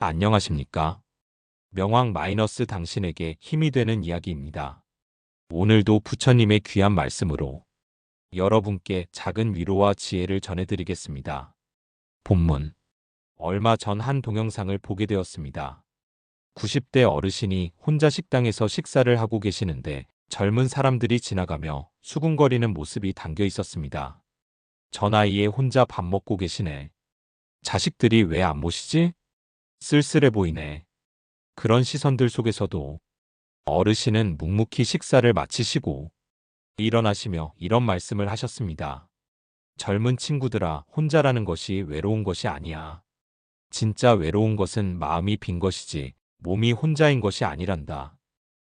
안녕하십니까? 명왕 마이너스 당신에게 힘이 되는 이야기입니다. 오늘도 부처님의 귀한 말씀으로 여러분께 작은 위로와 지혜를 전해드리겠습니다. 본문. 얼마 전 한 동영상을 보게 되었습니다. 90대 어르신이 혼자 식당에서 식사를 하고 계시는데 젊은 사람들이 지나가며 수군거리는 모습이 담겨 있었습니다. 저 나이에 혼자 밥 먹고 계시네. 자식들이 왜 안 모시지? 쓸쓸해 보이네. 그런 시선들 속에서도 어르신은 묵묵히 식사를 마치시고 일어나시며 이런 말씀을 하셨습니다. 젊은 친구들아, 혼자라는 것이 외로운 것이 아니야. 진짜 외로운 것은 마음이 빈 것이지 몸이 혼자인 것이 아니란다.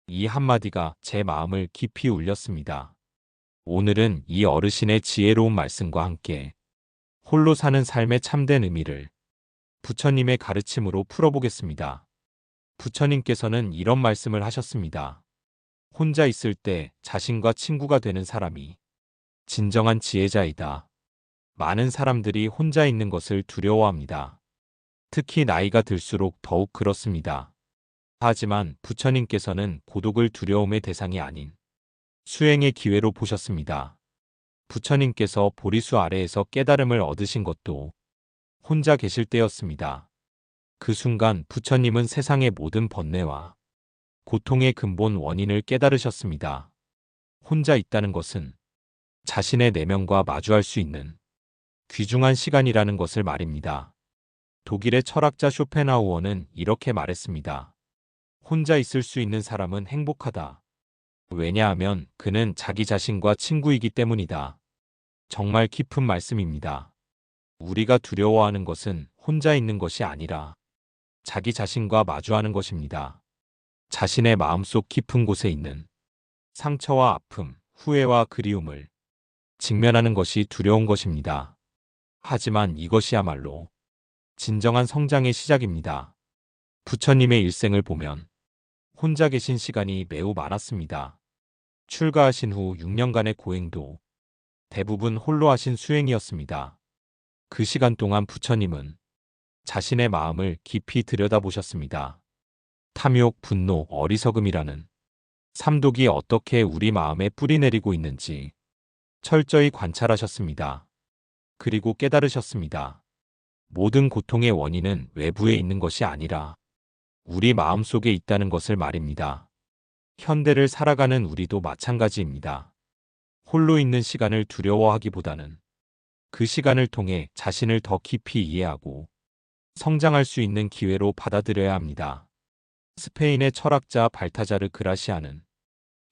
이 한마디가 제 마음을 깊이 울렸습니다. 오늘은 이 어르신의 지혜로운 말씀과 함께 홀로 사는 삶의 참된 의미를 부처님의 가르침으로 풀어보겠습니다. 부처님께서는 이런 말씀을 하셨습니다. 혼자 있을 때 자신과 친구가 되는 사람이 진정한 지혜자이다. 많은 사람들이 혼자 있는 것을 두려워합니다. 특히 나이가 들수록 더욱 그렇습니다. 하지만 부처님께서는 고독을 두려움의 대상이 아닌 수행의 기회로 보셨습니다. 부처님께서 보리수 아래에서 깨달음을 얻으신 것도 혼자 계실 때였습니다. 그 순간 부처님은 세상의 모든 번뇌와 고통의 근본 원인을 깨달으셨습니다. 혼자 있다는 것은 자신의 내면과 마주할 수 있는 귀중한 시간이라는 것을 말입니다. 독일의 철학자 쇼펜하우어는 이렇게 말했습니다. 혼자 있을 수 있는 사람은 행복하다. 왜냐하면 그는 자기 자신과 친구이기 때문이다. 정말 깊은 말씀입니다. 우리가 두려워하는 것은 혼자 있는 것이 아니라 자기 자신과 마주하는 것입니다. 자신의 마음속 깊은 곳에 있는 상처와 아픔, 후회와 그리움을 직면하는 것이 두려운 것입니다. 하지만 이것이야말로 진정한 성장의 시작입니다. 부처님의 일생을 보면 혼자 계신 시간이 매우 많았습니다. 출가하신 후 6년간의 고행도 대부분 홀로 하신 수행이었습니다. 그 시간 동안 부처님은 자신의 마음을 깊이 들여다보셨습니다. 탐욕, 분노, 어리석음이라는 삼독이 어떻게 우리 마음에 뿌리내리고 있는지 철저히 관찰하셨습니다. 그리고 깨달으셨습니다. 모든 고통의 원인은 외부에 있는 것이 아니라 우리 마음속에 있다는 것을 말입니다. 현대를 살아가는 우리도 마찬가지입니다. 홀로 있는 시간을 두려워하기보다는 그 시간을 통해 자신을 더 깊이 이해하고 성장할 수 있는 기회로 받아들여야 합니다. 스페인의 철학자 발타자르 그라시아는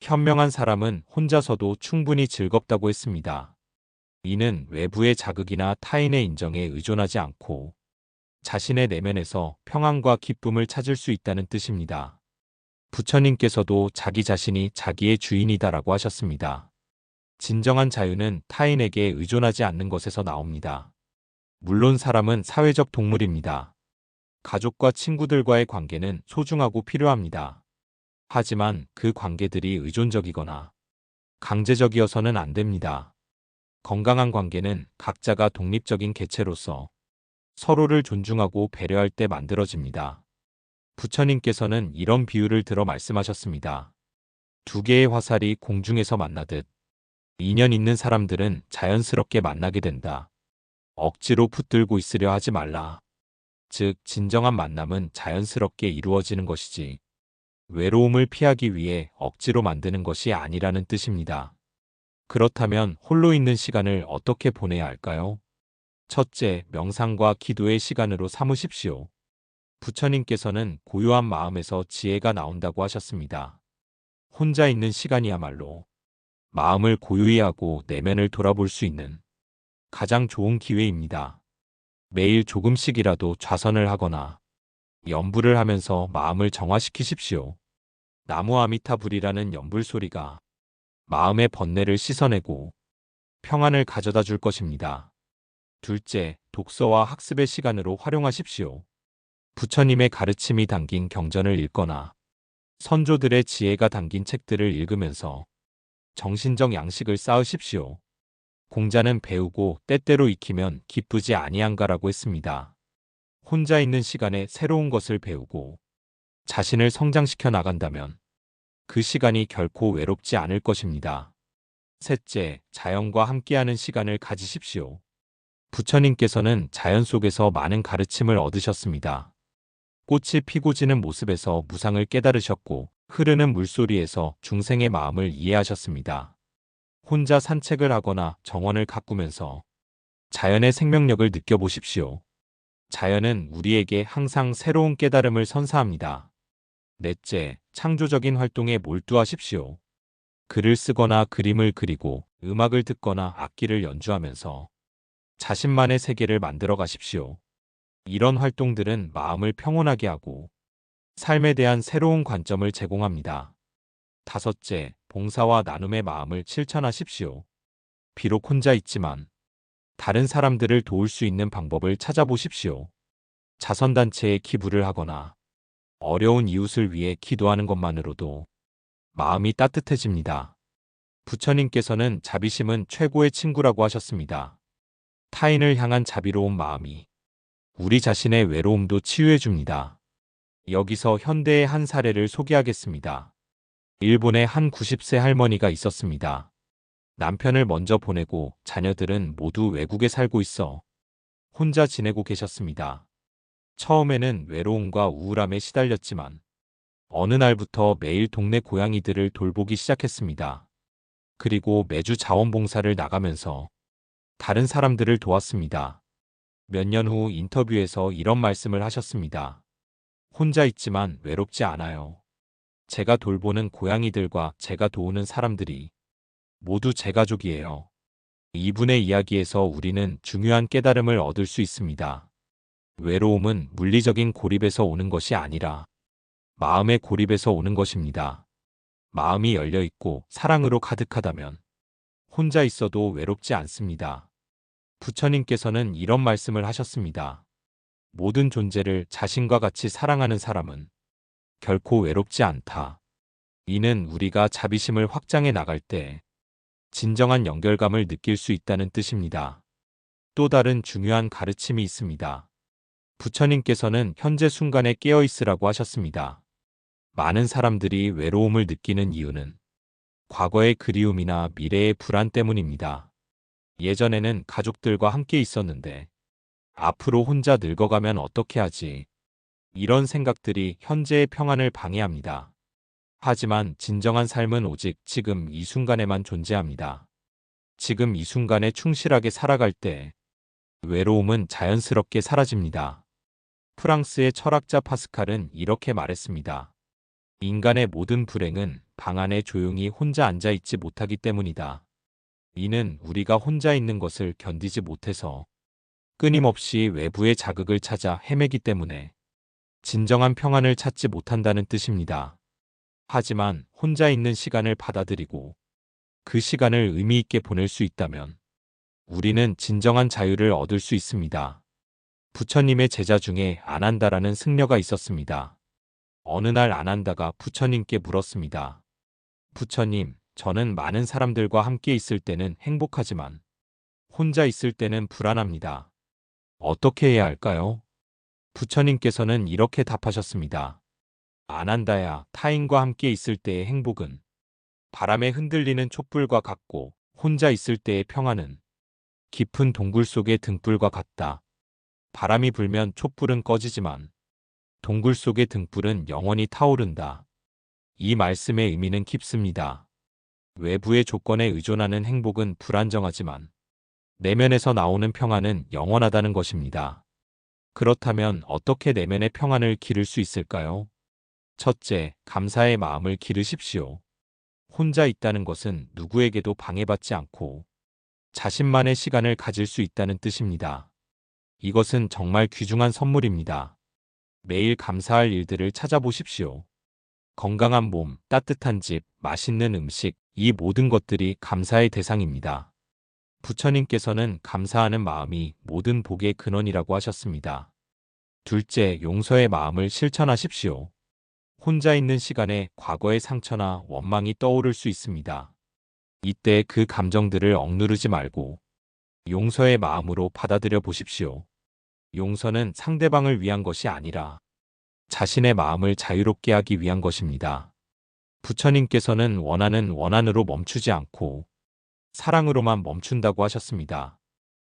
현명한 사람은 혼자서도 충분히 즐겁다고 했습니다. 이는 외부의 자극이나 타인의 인정에 의존하지 않고 자신의 내면에서 평안과 기쁨을 찾을 수 있다는 뜻입니다. 부처님께서도 자기 자신이 자기의 주인이다라고 하셨습니다. 진정한 자유는 타인에게 의존하지 않는 것에서 나옵니다. 물론 사람은 사회적 동물입니다. 가족과 친구들과의 관계는 소중하고 필요합니다. 하지만 그 관계들이 의존적이거나 강제적이어서는 안 됩니다. 건강한 관계는 각자가 독립적인 개체로서 서로를 존중하고 배려할 때 만들어집니다. 부처님께서는 이런 비유를 들어 말씀하셨습니다. 두 개의 화살이 공중에서 만나듯 인연 있는 사람들은 자연스럽게 만나게 된다. 억지로 붙들고 있으려 하지 말라. 즉, 진정한 만남은 자연스럽게 이루어지는 것이지 외로움을 피하기 위해 억지로 만드는 것이 아니라는 뜻입니다. 그렇다면 홀로 있는 시간을 어떻게 보내야 할까요? 첫째, 명상과 기도의 시간으로 삼으십시오. 부처님께서는 고요한 마음에서 지혜가 나온다고 하셨습니다. 혼자 있는 시간이야말로 마음을 고요히 하고 내면을 돌아볼 수 있는 가장 좋은 기회입니다. 매일 조금씩이라도 좌선을 하거나 연불을 하면서 마음을 정화시키십시오. 나무 아미타불이라는 연불 소리가 마음의 번뇌를 씻어내고 평안을 가져다 줄 것입니다. 둘째, 독서와 학습의 시간으로 활용하십시오. 부처님의 가르침이 담긴 경전을 읽거나 선조들의 지혜가 담긴 책들을 읽으면서 정신적 양식을 쌓으십시오. 공자는 배우고 때때로 익히면 기쁘지 아니한가라고 했습니다. 혼자 있는 시간에 새로운 것을 배우고 자신을 성장시켜 나간다면 그 시간이 결코 외롭지 않을 것입니다. 셋째, 자연과 함께하는 시간을 가지십시오. 부처님께서는 자연 속에서 많은 가르침을 얻으셨습니다. 꽃이 피고 지는 모습에서 무상을 깨달으셨고 흐르는 물소리에서 중생의 마음을 이해하셨습니다. 혼자 산책을 하거나 정원을 가꾸면서 자연의 생명력을 느껴보십시오. 자연은 우리에게 항상 새로운 깨달음을 선사합니다. 넷째, 창조적인 활동에 몰두하십시오. 글을 쓰거나 그림을 그리고 음악을 듣거나 악기를 연주하면서 자신만의 세계를 만들어 가십시오. 이런 활동들은 마음을 평온하게 하고 삶에 대한 새로운 관점을 제공합니다. 다섯째, 봉사와 나눔의 마음을 실천하십시오. 비록 혼자 있지만 다른 사람들을 도울 수 있는 방법을 찾아보십시오. 자선단체에 기부를 하거나 어려운 이웃을 위해 기도하는 것만으로도 마음이 따뜻해집니다. 부처님께서는 자비심은 최고의 친구라고 하셨습니다. 타인을 향한 자비로운 마음이 우리 자신의 외로움도 치유해 줍니다. 여기서 현대의 한 사례를 소개하겠습니다. 일본에 한 90세 할머니가 있었습니다. 남편을 먼저 보내고 자녀들은 모두 외국에 살고 있어 혼자 지내고 계셨습니다. 처음에는 외로움과 우울함에 시달렸지만 어느 날부터 매일 동네 고양이들을 돌보기 시작했습니다. 그리고 매주 자원봉사를 나가면서 다른 사람들을 도왔습니다. 몇 년 후 인터뷰에서 이런 말씀을 하셨습니다. 혼자 있지만 외롭지 않아요. 제가 돌보는 고양이들과 제가 도우는 사람들이 모두 제 가족이에요. 이분의 이야기에서 우리는 중요한 깨달음을 얻을 수 있습니다. 외로움은 물리적인 고립에서 오는 것이 아니라 마음의 고립에서 오는 것입니다. 마음이 열려 있고 사랑으로 가득하다면 혼자 있어도 외롭지 않습니다. 부처님께서는 이런 말씀을 하셨습니다. 모든 존재를 자신과 같이 사랑하는 사람은 결코 외롭지 않다. 이는 우리가 자비심을 확장해 나갈 때 진정한 연결감을 느낄 수 있다는 뜻입니다. 또 다른 중요한 가르침이 있습니다. 부처님께서는 현재 순간에 깨어 있으라고 하셨습니다. 많은 사람들이 외로움을 느끼는 이유는 과거의 그리움이나 미래의 불안 때문입니다. 예전에는 가족들과 함께 있었는데 앞으로 혼자 늙어가면 어떻게 하지? 이런 생각들이 현재의 평안을 방해합니다. 하지만 진정한 삶은 오직 지금 이 순간에만 존재합니다. 지금 이 순간에 충실하게 살아갈 때 외로움은 자연스럽게 사라집니다. 프랑스의 철학자 파스칼은 이렇게 말했습니다. 인간의 모든 불행은 방 안에 조용히 혼자 앉아 있지 못하기 때문이다. 이는 우리가 혼자 있는 것을 견디지 못해서 끊임없이 외부의 자극을 찾아 헤매기 때문에 진정한 평안을 찾지 못한다는 뜻입니다. 하지만 혼자 있는 시간을 받아들이고 그 시간을 의미 있게 보낼 수 있다면 우리는 진정한 자유를 얻을 수 있습니다. 부처님의 제자 중에 아난다라는 승려가 있었습니다. 어느 날 아난다가 부처님께 물었습니다. 부처님, 저는 많은 사람들과 함께 있을 때는 행복하지만 혼자 있을 때는 불안합니다. 어떻게 해야 할까요? 부처님께서는 이렇게 답하셨습니다. 아난다야, 타인과 함께 있을 때의 행복은 바람에 흔들리는 촛불과 같고 혼자 있을 때의 평안은 깊은 동굴 속의 등불과 같다. 바람이 불면 촛불은 꺼지지만 동굴 속의 등불은 영원히 타오른다. 이 말씀의 의미는 깊습니다. 외부의 조건에 의존하는 행복은 불안정하지만 내면에서 나오는 평안은 영원하다는 것입니다. 그렇다면 어떻게 내면의 평안을 기를 수 있을까요? 첫째, 감사의 마음을 기르십시오. 혼자 있다는 것은 누구에게도 방해받지 않고 자신만의 시간을 가질 수 있다는 뜻입니다. 이것은 정말 귀중한 선물입니다. 매일 감사할 일들을 찾아보십시오. 건강한 몸, 따뜻한 집, 맛있는 음식, 이 모든 것들이 감사의 대상입니다. 부처님께서는 감사하는 마음이 모든 복의 근원이라고 하셨습니다. 둘째, 용서의 마음을 실천하십시오. 혼자 있는 시간에 과거의 상처나 원망이 떠오를 수 있습니다. 이때 그 감정들을 억누르지 말고 용서의 마음으로 받아들여 보십시오. 용서는 상대방을 위한 것이 아니라 자신의 마음을 자유롭게 하기 위한 것입니다. 부처님께서는 원한은 원한으로 멈추지 않고 사랑으로만 멈춘다고 하셨습니다.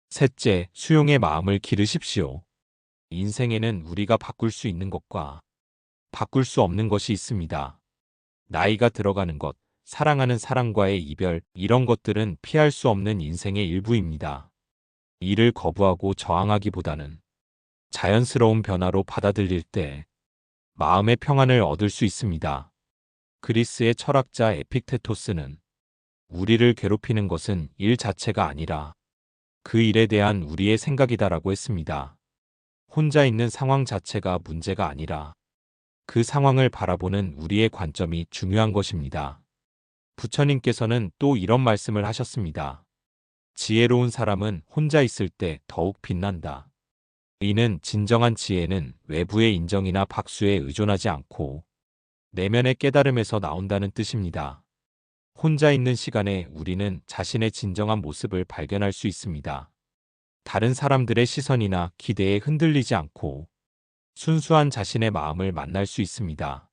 셋째, 수용의 마음을 기르십시오. 인생에는 우리가 바꿀 수 있는 것과 바꿀 수 없는 것이 있습니다. 나이가 들어가는 것, 사랑하는 사람과의 이별, 이런 것들은 피할 수 없는 인생의 일부입니다. 이를 거부하고 저항하기보다는 자연스러운 변화로 받아들일 때 마음의 평안을 얻을 수 있습니다. 그리스의 철학자 에픽테토스는 우리를 괴롭히는 것은 일 자체가 아니라 그 일에 대한 우리의 생각이다라고 했습니다. 혼자 있는 상황 자체가 문제가 아니라 그 상황을 바라보는 우리의 관점이 중요한 것입니다. 부처님께서는 또 이런 말씀을 하셨습니다. 지혜로운 사람은 혼자 있을 때 더욱 빛난다. 이는 진정한 지혜는 외부의 인정이나 박수에 의존하지 않고 내면의 깨달음에서 나온다는 뜻입니다. 혼자 있는 시간에 우리는 자신의 진정한 모습을 발견할 수 있습니다. 다른 사람들의 시선이나 기대에 흔들리지 않고 순수한 자신의 마음을 만날 수 있습니다.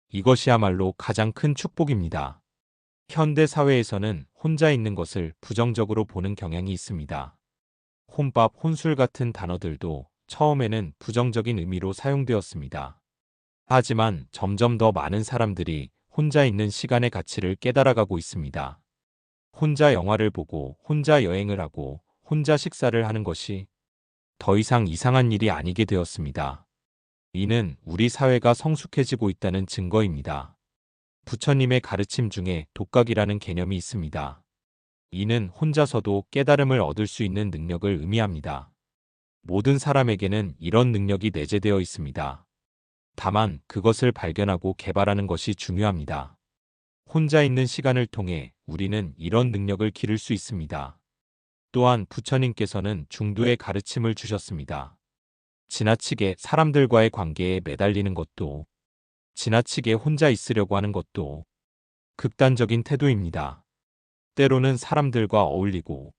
이것이야말로 가장 큰 축복입니다. 현대 사회에서는 혼자 있는 것을 부정적으로 보는 경향이 있습니다. 혼밥, 혼술 같은 단어들도 처음에는 부정적인 의미로 사용되었습니다. 하지만 점점 더 많은 사람들이 혼자 있는 시간의 가치를 깨달아가고 있습니다. 혼자 영화를 보고, 혼자 여행을 하고, 혼자 식사를 하는 것이 더 이상 이상한 일이 아니게 되었습니다. 이는 우리 사회가 성숙해지고 있다는 증거입니다. 부처님의 가르침 중에 독각이라는 개념이 있습니다. 이는 혼자서도 깨달음을 얻을 수 있는 능력을 의미합니다. 모든 사람에게는 이런 능력이 내재되어 있습니다. 다만 그것을 발견하고 개발하는 것이 중요합니다. 혼자 있는 시간을 통해 우리는 이런 능력을 기를 수 있습니다. 또한 부처님께서는 중도의 가르침을 주셨습니다. 지나치게 사람들과의 관계에 매달리는 것도, 지나치게 혼자 있으려고 하는 것도 극단적인 태도입니다. 때로는 사람들과 어울리고,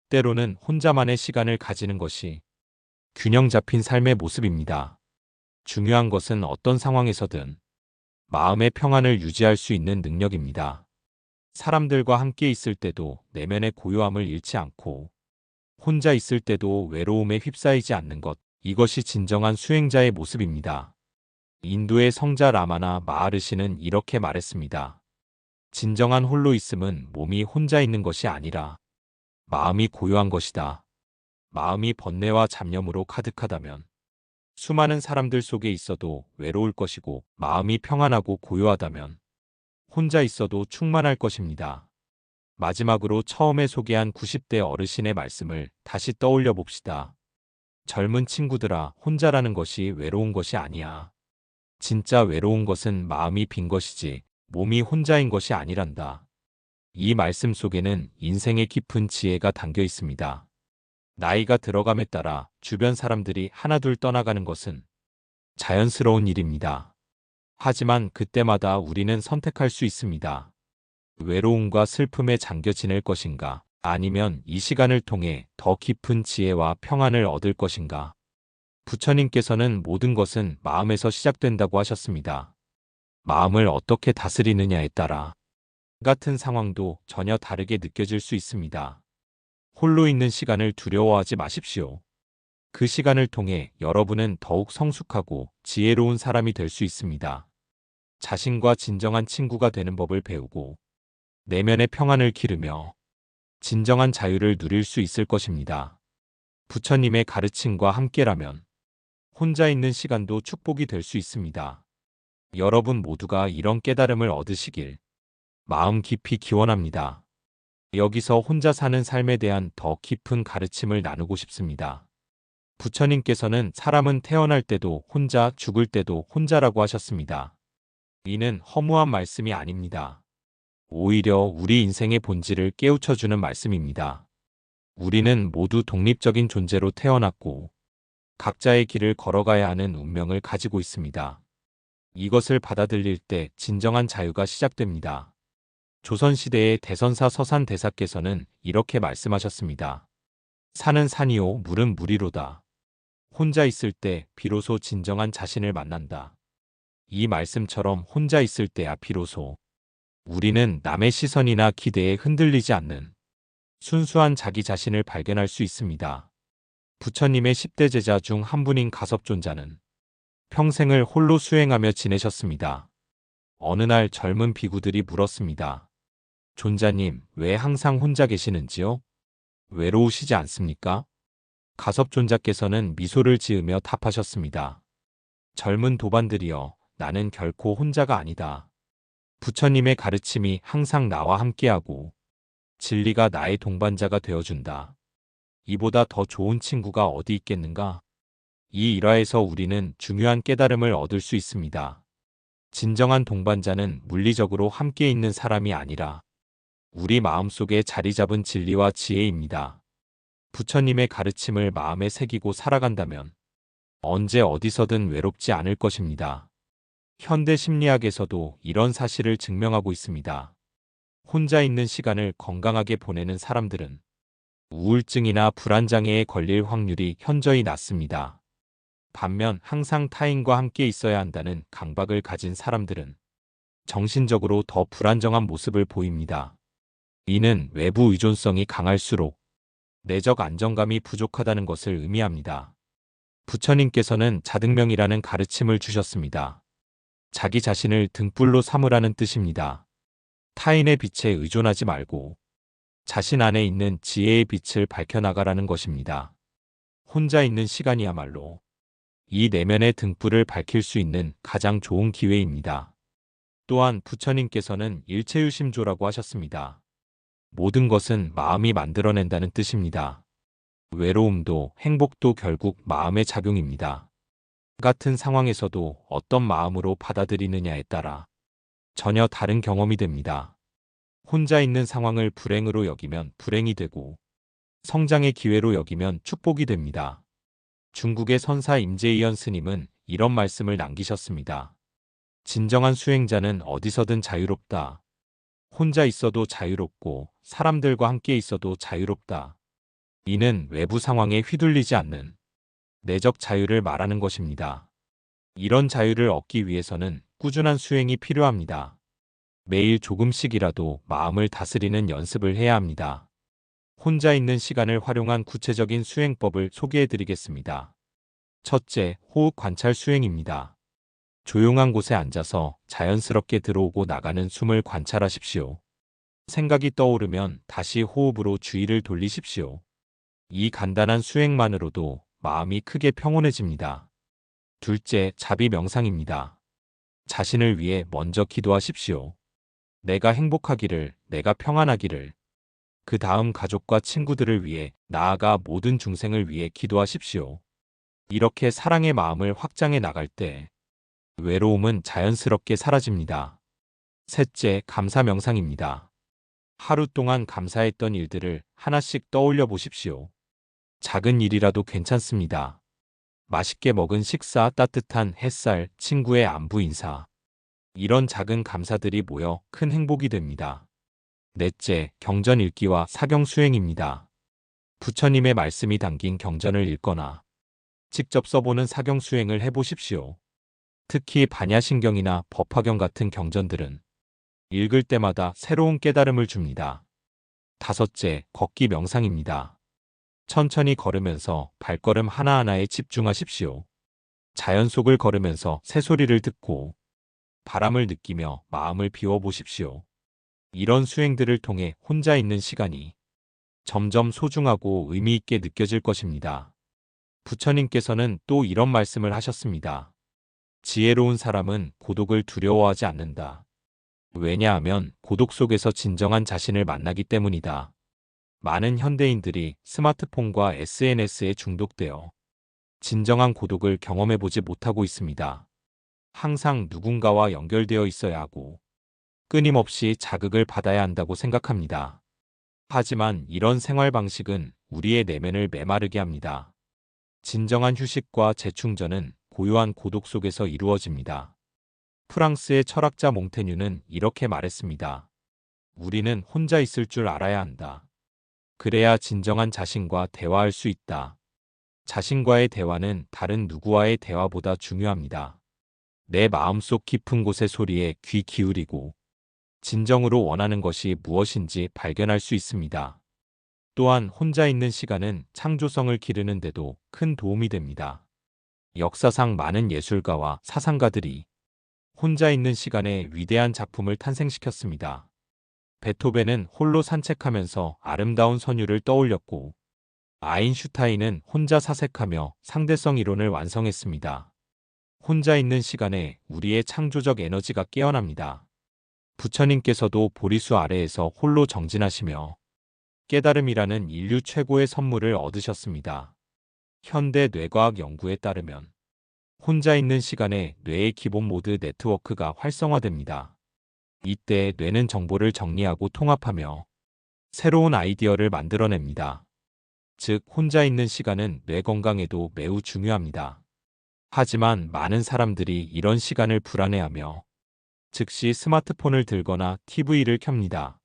때로는 혼자만의 시간을 가지는 것이 균형 잡힌 삶의 모습입니다. 중요한 것은 어떤 상황에서든 마음의 평안을 유지할 수 있는 능력입니다. 사람들과 함께 있을 때도 내면의 고요함을 잃지 않고 혼자 있을 때도 외로움에 휩싸이지 않는 것, 이것이 진정한 수행자의 모습입니다. 인도의 성자 라마나 마하르시는 이렇게 말했습니다. 진정한 홀로 있음은 몸이 혼자 있는 것이 아니라 마음이 고요한 것이다. 마음이 번뇌와 잡념으로 가득하다면 수많은 사람들 속에 있어도 외로울 것이고, 마음이 평안하고 고요하다면 혼자 있어도 충만할 것입니다. 마지막으로 처음에 소개한 90대 어르신의 말씀을 다시 떠올려 봅시다. 젊은 친구들아, 혼자라는 것이 외로운 것이 아니야. 진짜 외로운 것은 마음이 빈 것이지 몸이 혼자인 것이 아니란다. 이 말씀 속에는 인생의 깊은 지혜가 담겨 있습니다. 나이가 들어감에 따라 주변 사람들이 하나둘 떠나가는 것은 자연스러운 일입니다. 하지만 그때마다 우리는 선택할 수 있습니다. 외로움과 슬픔에 잠겨 지낼 것인가, 아니면 이 시간을 통해 더 깊은 지혜와 평안을 얻을 것인가. 부처님께서는 모든 것은 마음에서 시작된다고 하셨습니다. 마음을 어떻게 다스리느냐에 따라 같은 상황도 전혀 다르게 느껴질 수 있습니다. 홀로 있는 시간을 두려워하지 마십시오. 그 시간을 통해 여러분은 더욱 성숙하고 지혜로운 사람이 될 수 있습니다. 자신과 진정한 친구가 되는 법을 배우고 내면의 평안을 기르며 진정한 자유를 누릴 수 있을 것입니다. 부처님의 가르침과 함께라면 혼자 있는 시간도 축복이 될 수 있습니다. 여러분 모두가 이런 깨달음을 얻으시길 마음 깊이 기원합니다. 여기서 혼자 사는 삶에 대한 더 깊은 가르침을 나누고 싶습니다. 부처님께서는 사람은 태어날 때도 혼자, 죽을 때도 혼자라고 하셨습니다. 이는 허무한 말씀이 아닙니다. 오히려 우리 인생의 본질을 깨우쳐주는 말씀입니다. 우리는 모두 독립적인 존재로 태어났고 각자의 길을 걸어가야 하는 운명을 가지고 있습니다. 이것을 받아들일 때 진정한 자유가 시작됩니다. 조선시대의 대선사 서산대사께서는 이렇게 말씀하셨습니다. 산은 산이요, 물은 물이로다. 혼자 있을 때 비로소 진정한 자신을 만난다. 이 말씀처럼 혼자 있을 때야 비로소 우리는 남의 시선이나 기대에 흔들리지 않는 순수한 자기 자신을 발견할 수 있습니다. 부처님의 10대 제자 중 한 분인 가섭존자는 평생을 홀로 수행하며 지내셨습니다. 어느 날 젊은 비구들이 물었습니다. 존자님, 왜 항상 혼자 계시는지요? 외로우시지 않습니까? 가섭존자께서는 미소를 지으며 답하셨습니다. 젊은 도반들이여, 나는 결코 혼자가 아니다. 부처님의 가르침이 항상 나와 함께하고 진리가 나의 동반자가 되어준다. 이보다 더 좋은 친구가 어디 있겠는가? 이 일화에서 우리는 중요한 깨달음을 얻을 수 있습니다. 진정한 동반자는 물리적으로 함께 있는 사람이 아니라 우리 마음속에 자리 잡은 진리와 지혜입니다. 부처님의 가르침을 마음에 새기고 살아간다면 언제 어디서든 외롭지 않을 것입니다. 현대 심리학에서도 이런 사실을 증명하고 있습니다. 혼자 있는 시간을 건강하게 보내는 사람들은 우울증이나 불안장애에 걸릴 확률이 현저히 낮습니다. 반면 항상 타인과 함께 있어야 한다는 강박을 가진 사람들은 정신적으로 더 불안정한 모습을 보입니다. 이는 외부 의존성이 강할수록 내적 안정감이 부족하다는 것을 의미합니다. 부처님께서는 자등명이라는 가르침을 주셨습니다. 자기 자신을 등불로 삼으라는 뜻입니다. 타인의 빛에 의존하지 말고 자신 안에 있는 지혜의 빛을 밝혀나가라는 것입니다. 혼자 있는 시간이야말로 이 내면의 등불을 밝힐 수 있는 가장 좋은 기회입니다. 또한 부처님께서는 일체유심조라고 하셨습니다. 모든 것은 마음이 만들어낸다는 뜻입니다. 외로움도 행복도 결국 마음의 작용입니다. 같은 상황에서도 어떤 마음으로 받아들이느냐에 따라 전혀 다른 경험이 됩니다. 혼자 있는 상황을 불행으로 여기면 불행이 되고 성장의 기회로 여기면 축복이 됩니다. 중국의 선사 임재이연 스님은 이런 말씀을 남기셨습니다. 진정한 수행자는 어디서든 자유롭다. 혼자 있어도 자유롭고 사람들과 함께 있어도 자유롭다. 이는 외부 상황에 휘둘리지 않는 내적 자유를 말하는 것입니다. 이런 자유를 얻기 위해서는 꾸준한 수행이 필요합니다. 매일 조금씩이라도 마음을 다스리는 연습을 해야 합니다. 혼자 있는 시간을 활용한 구체적인 수행법을 소개해 드리겠습니다. 첫째, 호흡 관찰 수행입니다. 조용한 곳에 앉아서 자연스럽게 들어오고 나가는 숨을 관찰하십시오. 생각이 떠오르면 다시 호흡으로 주의를 돌리십시오. 이 간단한 수행만으로도 마음이 크게 평온해집니다. 둘째, 자비 명상입니다. 자신을 위해 먼저 기도하십시오. 내가 행복하기를, 내가 평안하기를, 그 다음 가족과 친구들을 위해, 나아가 모든 중생을 위해 기도하십시오. 이렇게 사랑의 마음을 확장해 나갈 때 외로움은 자연스럽게 사라집니다. 셋째, 감사 명상입니다. 하루 동안 감사했던 일들을 하나씩 떠올려 보십시오. 작은 일이라도 괜찮습니다. 맛있게 먹은 식사, 따뜻한 햇살, 친구의 안부 인사. 이런 작은 감사들이 모여 큰 행복이 됩니다. 넷째, 경전 읽기와 사경 수행입니다. 부처님의 말씀이 담긴 경전을 읽거나 직접 써보는 사경 수행을 해보십시오. 특히 반야신경이나 법화경 같은 경전들은 읽을 때마다 새로운 깨달음을 줍니다. 다섯째, 걷기 명상입니다. 천천히 걸으면서 발걸음 하나하나에 집중하십시오. 자연 속을 걸으면서 새소리를 듣고 바람을 느끼며 마음을 비워보십시오. 이런 수행들을 통해 혼자 있는 시간이 점점 소중하고 의미 있게 느껴질 것입니다. 부처님께서는 또 이런 말씀을 하셨습니다. 지혜로운 사람은 고독을 두려워하지 않는다. 왜냐하면 고독 속에서 진정한 자신을 만나기 때문이다. 많은 현대인들이 스마트폰과 SNS에 중독되어 진정한 고독을 경험해보지 못하고 있습니다. 항상 누군가와 연결되어 있어야 하고 끊임없이 자극을 받아야 한다고 생각합니다. 하지만 이런 생활 방식은 우리의 내면을 메마르게 합니다. 진정한 휴식과 재충전은 고요한 고독 속에서 이루어집니다. 프랑스의 철학자 몽테뉴는 이렇게 말했습니다. 우리는 혼자 있을 줄 알아야 한다. 그래야 진정한 자신과 대화할 수 있다. 자신과의 대화는 다른 누구와의 대화보다 중요합니다. 내 마음속 깊은 곳의 소리에 귀 기울이고 진정으로 원하는 것이 무엇인지 발견할 수 있습니다. 또한 혼자 있는 시간은 창조성을 기르는 데도 큰 도움이 됩니다. 역사상 많은 예술가와 사상가들이 혼자 있는 시간에 위대한 작품을 탄생시켰습니다. 베토벤은 홀로 산책하면서 아름다운 선율을 떠올렸고, 아인슈타인은 혼자 사색하며 상대성 이론을 완성했습니다. 혼자 있는 시간에 우리의 창조적 에너지가 깨어납니다. 부처님께서도 보리수 아래에서 홀로 정진하시며 깨달음이라는 인류 최고의 선물을 얻으셨습니다. 현대 뇌과학 연구에 따르면 혼자 있는 시간에 뇌의 기본 모드 네트워크가 활성화됩니다. 이때 뇌는 정보를 정리하고 통합하며 새로운 아이디어를 만들어냅니다. 즉, 혼자 있는 시간은 뇌 건강에도 매우 중요합니다. 하지만 많은 사람들이 이런 시간을 불안해하며 즉시 스마트폰을 들거나 TV를 켭니다.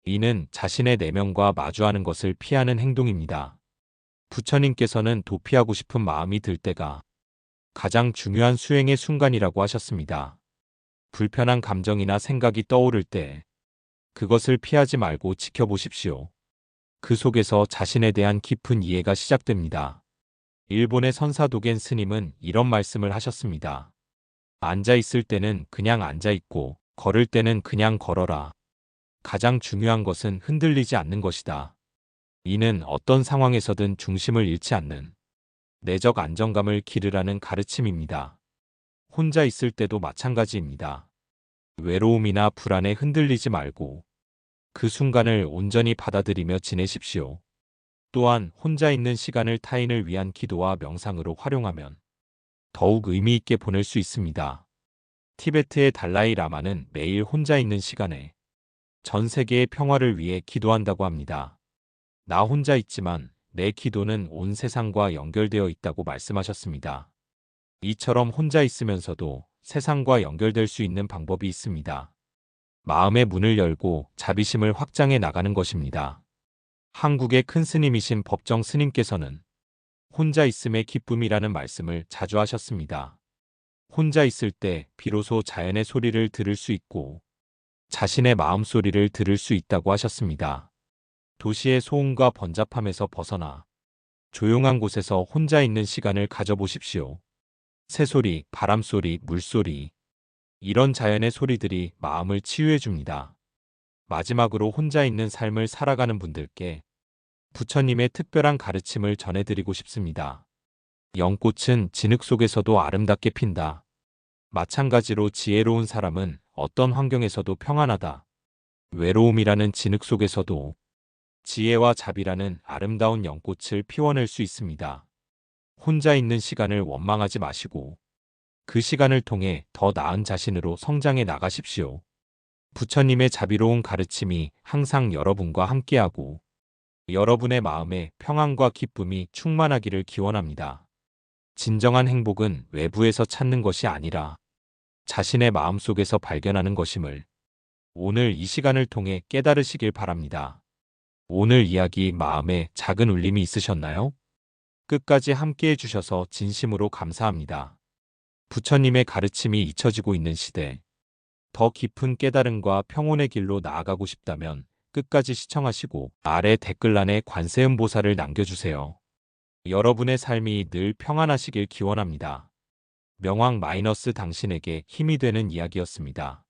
이는 자신의 내면과 마주하는 것을 피하는 행동입니다. 부처님께서는 도피하고 싶은 마음이 들 때가 가장 중요한 수행의 순간이라고 하셨습니다. 불편한 감정이나 생각이 떠오를 때 그것을 피하지 말고 지켜보십시오. 그 속에서 자신에 대한 깊은 이해가 시작됩니다. 일본의 선사도겐 스님은 이런 말씀을 하셨습니다. 앉아 있을 때는 그냥 앉아 있고 걸을 때는 그냥 걸어라. 가장 중요한 것은 흔들리지 않는 것이다. 이는 어떤 상황에서든 중심을 잃지 않는 내적 안정감을 기르라는 가르침입니다. 혼자 있을 때도 마찬가지입니다. 외로움이나 불안에 흔들리지 말고 그 순간을 온전히 받아들이며 지내십시오. 또한 혼자 있는 시간을 타인을 위한 기도와 명상으로 활용하면 더욱 의미 있게 보낼 수 있습니다. 티베트의 달라이 라마는 매일 혼자 있는 시간에 전 세계의 평화를 위해 기도한다고 합니다. 나 혼자 있지만 내 기도는 온 세상과 연결되어 있다고 말씀하셨습니다. 이처럼 혼자 있으면서도 세상과 연결될 수 있는 방법이 있습니다. 마음의 문을 열고 자비심을 확장해 나가는 것입니다. 한국의 큰 스님이신 법정 스님께서는 혼자 있음의 기쁨이라는 말씀을 자주 하셨습니다. 혼자 있을 때 비로소 자연의 소리를 들을 수 있고 자신의 마음 소리를 들을 수 있다고 하셨습니다. 도시의 소음과 번잡함에서 벗어나 조용한 곳에서 혼자 있는 시간을 가져보십시오. 새소리, 바람소리, 물소리, 이런 자연의 소리들이 마음을 치유해 줍니다. 마지막으로 혼자 있는 삶을 살아가는 분들께 부처님의 특별한 가르침을 전해드리고 싶습니다. 연꽃은 진흙 속에서도 아름답게 핀다. 마찬가지로 지혜로운 사람은 어떤 환경에서도 평안하다. 외로움이라는 진흙 속에서도 지혜와 자비라는 아름다운 연꽃을 피워낼 수 있습니다. 혼자 있는 시간을 원망하지 마시고 그 시간을 통해 더 나은 자신으로 성장해 나가십시오. 부처님의 자비로운 가르침이 항상 여러분과 함께하고 여러분의 마음에 평안과 기쁨이 충만하기를 기원합니다. 진정한 행복은 외부에서 찾는 것이 아니라 자신의 마음속에서 발견하는 것임을 오늘 이 시간을 통해 깨달으시길 바랍니다. 오늘 이야기 마음에 작은 울림이 있으셨나요? 끝까지 함께해 주셔서 진심으로 감사합니다. 부처님의 가르침이 잊혀지고 있는 시대, 더 깊은 깨달음과 평온의 길로 나아가고 싶다면 끝까지 시청하시고 아래 댓글란에 관세음보살을 남겨주세요. 여러분의 삶이 늘 평안하시길 기원합니다. 명왕 마이너스 당신에게 힘이 되는 이야기였습니다.